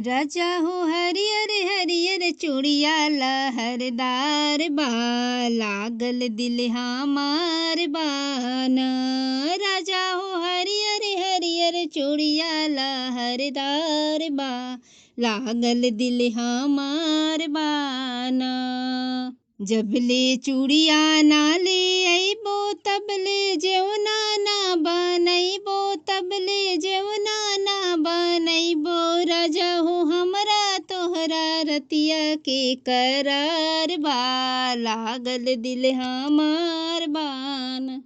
राजा हो हरियर हरियर चूड़िया लहरदार बा, लागल दिल हमार बाना। राजा हो हरियर हरियर चूड़िया लहरदार बा, लागल दिल हमार बाना। जबले चूड़िया ना ले अइबो तबले जेवना ना बनइबो, तबले जेवना ना बनइबो। राजा हो हमरा तोहरा रतिया के करार बा, लागल दिल हमार बाना।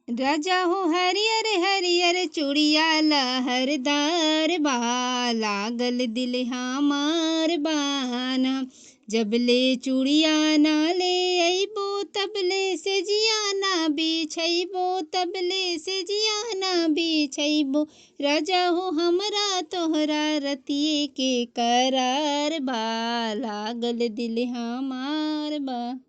राजा हो हरियर हरियर चूड़िया लहरदार बा, लागल दिल हमार बाना। जबले चूड़िया ना ले अइबो तबले से जिया ना बिछइबो, तबले से जिया ना बिछइबो। राजा हो हमरा तोहरा रतिये के करार बा, लागल दिल हमार बा।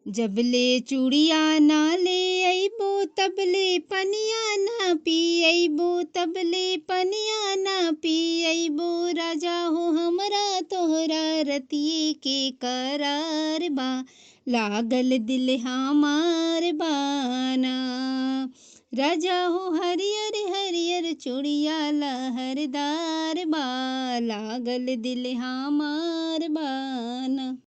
जबले चूड़िया ना ले अइबो तबले पनिया ना पियइबो, तबले पनिया ना पियइबो। राजा हो हमरा तोहरा रतिये के करार बा, लागल दिल हमार बाना। राजा हो हरियर हरियर चूड़िया लहरदार बा, लागल दिल हमार बाना।